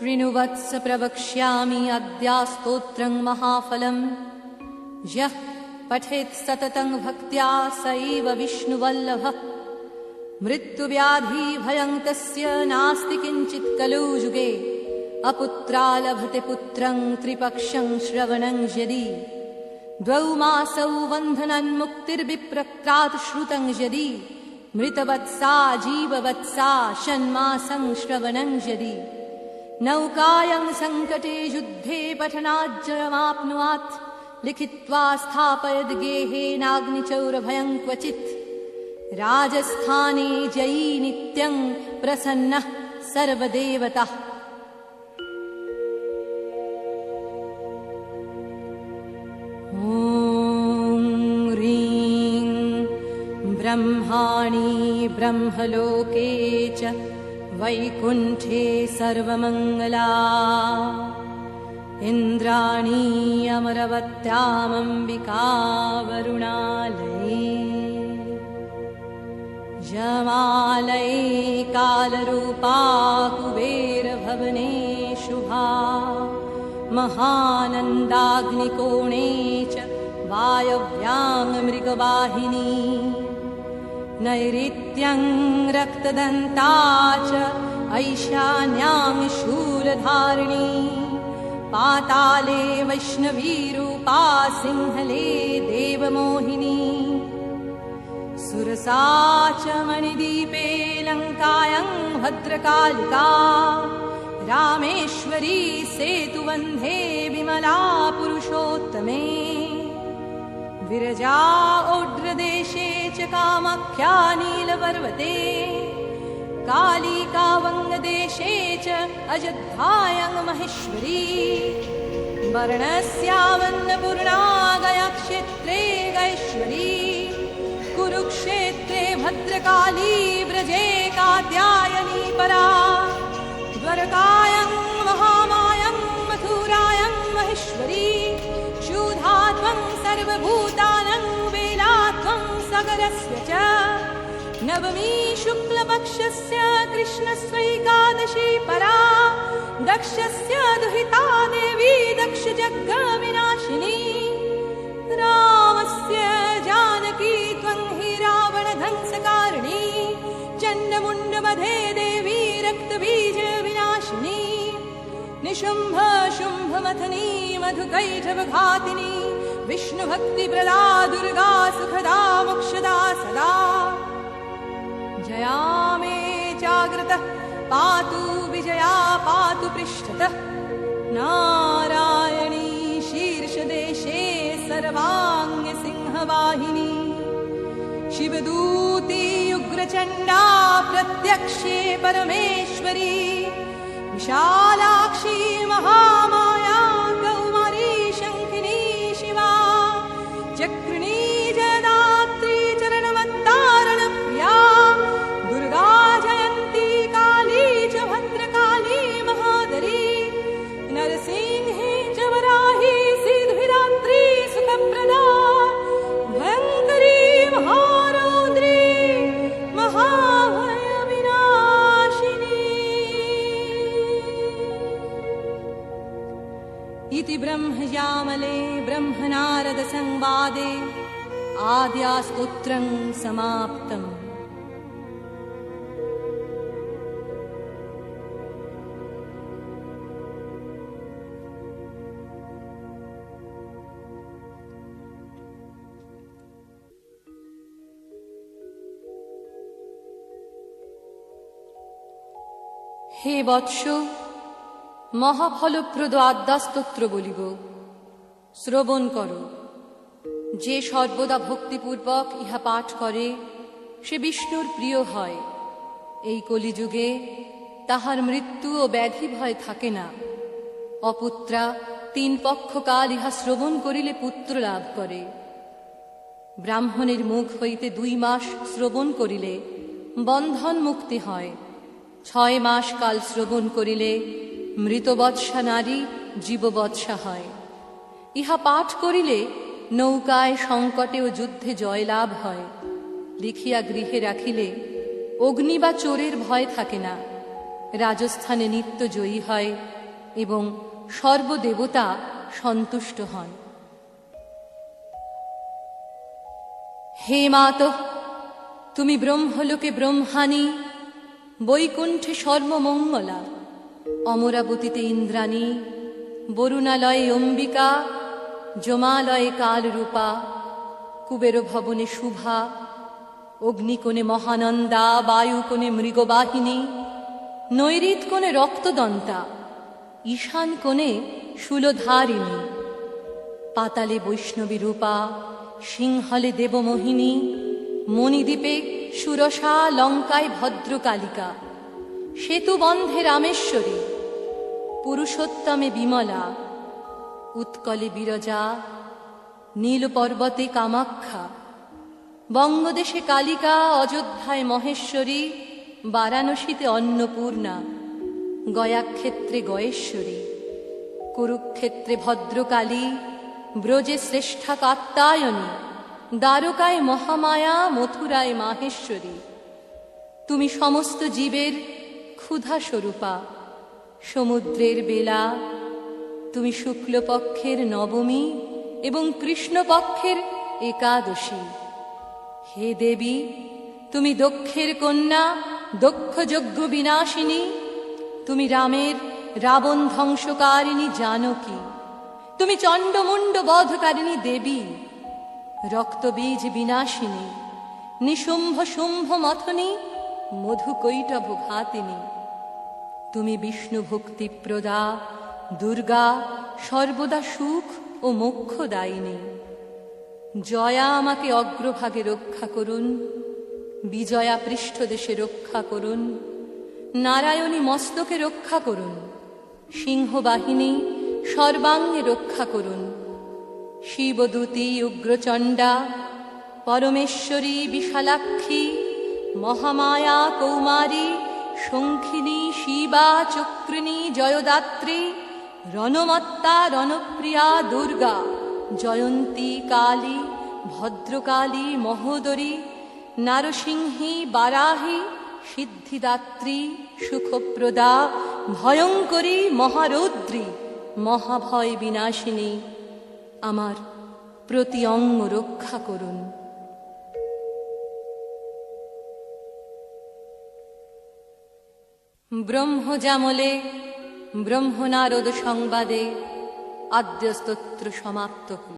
शृणुवत्स प्रवक्ष्यामि अद्या स्तोत्रं महाफलम् यः पठेत् सततं भक्त्या स एव विष्णुवल्लभः मृत्युव्याधिभयं तस्य नास्ति किञ्चित् कलौ युगे अपुत्रा लभते पुत्रं त्रिपक्षं श्रवणं यदि द्वौ मासौ बन्धनान्मुक्तिर्विप्रक्रात् श्रुतं यदि मृतवत्सा जीववत्सा षण्मासं श्रवणं यदि नौकायां सङ्कटे युद्धे पठनाज्जयमाप्नुयात् लिखित्वा स्थापयद् गेहेनाग्निचौरभयं क्वचित् राजस्थाने जयी नित्यं प्रसन्नः सर्वदेवतः। ॐ ह्रीं ब्रह्माणि ब्रह्मलोके च वैकुण्ठे सर्वमङ्गला इन्द्राणी अमरवत्यामम्बिका वरुणालये यमालये कालरूपा कुबेरभवने शुभा महानन्दाग्निकोणे च वायव्यां मृगवाहिनी नैऋत्यं रक्तदन्ता च ऐशान्यां शूलधारिणी पाताले वैष्णवीरूपा सिंहले देवमोहिनी सुरसा च मणिदीपे लङ्कायां भद्रकालिका रामेश्वरी सेतुबन्धे विमला पुरुषोत्तमे विरजा ओड्रदेशे च कामाख्या नीलपर्वते कालिका वङ्गदेशे च अयोध्यायां महेश्वरी वर्णस्यावन्नपूर्णा गयाक्षेत्रे गयेश्वरी कुरुक्षेत्रे भद्रकाली व्रजे कात्यायनी परा द्वारकायां महामायां मथुरायां महेश्वरी क्षुधात्वं सर्वभूतानां वेलात्वं सागरस्य च नवमी शुक्लपक्षस्य कृष्णस्वैकादशी परा दक्षस्य दुहिता देवी दक्षजग्गविनाशिनी रामस्य जानकी त्वं हि रावणध्वंसकारिणी चण्डमुण्डवधे देवी रक्तबीजविनाशिनी निशुम्भ शुम्भमथनी मधुकैटभघातिनी विष्णुभक्तिप्रदा दुर्गा सुखदा मोक्षदा सदा जया मे जाग्रतः पातु विजया पातु पृष्ठतः नारायणी शीर्षदेशे सर्वाङ्गसिंहवाहिनी शिवदूती उग्रचण्डा प्रत्यक्षे परमेश्वरी विशालाक्षी महामाया कौमारी शङ्खिनी शिवा चक्रिणी जदात्री चरणवत्तारणप्रिया दुर्गा जयन्ती काली च भद्रकाली महादरी नरसिंही च वराही सिद्धिदात्री सुखप्रदा भयङ्करी महारौद्री महाभयविनाशिनी इति ब्रह्मयामले ब्रह्मनारदसंवादे आद्यास्तोत्रं समाप्तम्। হে বৎস, মহাফলপ্রদ আদ্যাস্তোত্র বলিব, শ্রবণ করো। যে সর্বদা ভক্তিপূর্বক ইহা পাঠ করে সে বিষ্ণুর প্রিয় হয়। এই কলিযুগে তাহার মৃত্যু ও ব্যাধি ভয় থাকে না। অপুত্রা 3 পক্ষকাল ইহা শ্রবণ করিলে পুত্র লাভ করে। ব্রাহ্মণের মুখ হইতে 2 মাস শ্রবণ করিলে বন্ধন মুক্তি হয়। 6 মাস কাল শ্রবণ করিলে মৃতবৎসা নারী জীববৎসা হয়। ইহা পাঠ করিলে নৌকায় সংকটে ও যুদ্ধে জয়লাভ হয়। লিখিয়া গৃহে রাখিলে অগ্নি বা চোরের ভয় থাকে না। রাজস্থানে নিত্য জয়ী হয় এবং সর্বদেবতা সন্তুষ্ট হন। হে মাতঃ, তুমি ব্রহ্মলোকে ব্রহ্মাণী, বৈকুণ্ঠে সর্বমঙ্গলা, অমরাবতীতে ইন্দ্রাণী, বরুণালয়ে অম্বিকা, যমালয়ে কালরূপা, কুবের ভবনে শুভা, অগ্নিকোণে মহানন্দা, বায়ুকোণে মৃগবাহিনী, নৈঋত কোণে রক্তদন্তা, ঈশান কোণে শূলধারিণী, পাতালে বৈষ্ণবী রূপা, সিংহলে দেবমোহিনী, মণিদ্বীপে সুরসা, লঙ্কায় ভদ্রকালিকা, সেতুবন্ধে রামেশ্বরী, পুরুষোত্তমে বিমলা, উৎকলে বিরজা, নীল পর্বতে কামাখ্যা, বঙ্গদেশে কালিকা, অযোধ্যায় মহেশ্বরী, বারাণসীতে অন্নপূর্ণা, গয়াক্ষেত্রে গয়েশ্বরী, কুরুক্ষেত্রে ভদ্রকালী, ব্রজে শ্রেষ্ঠা কাত্যায়নী, দ্বারকায় মহামায়া, মথুরায় মাহেশ্বরী। তুমি সমস্ত জীবের ক্ষুধা স্বরূপা, সমুদ্রের বেলা, তুমি শুক্লপক্ষের নবমী এবং কৃষ্ণপক্ষের একাদশী। হে দেবী, তুমি দক্ষের কন্যা, দক্ষ যজ্ঞ বিনাশিনী, তুমি রামের রাবণ ধ্বংসকারিণী জানকী, তুমি চণ্ডমুণ্ড বধকারিণী দেবী, রক্তবীজ বিনাশিনী, নিশুম্ভ শুম্ভ মথনী, মধুকৈটভ ঘাতিনী। তুমি বিষ্ণু ভক্তিপ্রদা, দুর্গা, সর্বদা সুখ ও মোক্ষদায়িনী। জয়া আমাকে অগ্রভাগে রক্ষা করুন, বিজয়া পৃষ্ঠদেশে রক্ষা করুন, নারায়ণী মস্তকে রক্ষা করুন, সিংহবাহিনী সর্বাঙ্গে রক্ষা করুন, শিবদূতী উগ্রচণ্ডা, পরমেশ্বরী বিশালাক্ষী, মহামায়া কৌমারী, শঙ্খিনী, শিবা, চক্রিণী, জয়দাত্রী, রণমত্তা, রণপ্রিয়া, দুর্গা, জয়ন্তী, কালী, ভদ্রকালী, মহোদরী, নারসিংহী, বারাহী, সিদ্ধিদাত্রী, সুখপ্রদা, ভয়ঙ্করী, মহারৌদ্রী, মহাভয় বিনাশিনী, আমার প্রতি অঙ্গ রক্ষা করুন। ব্রহ্মজামলে ব্রহ্মনারদ সংবাদে আদ্য স্তোত্র সমাপ্ত হল।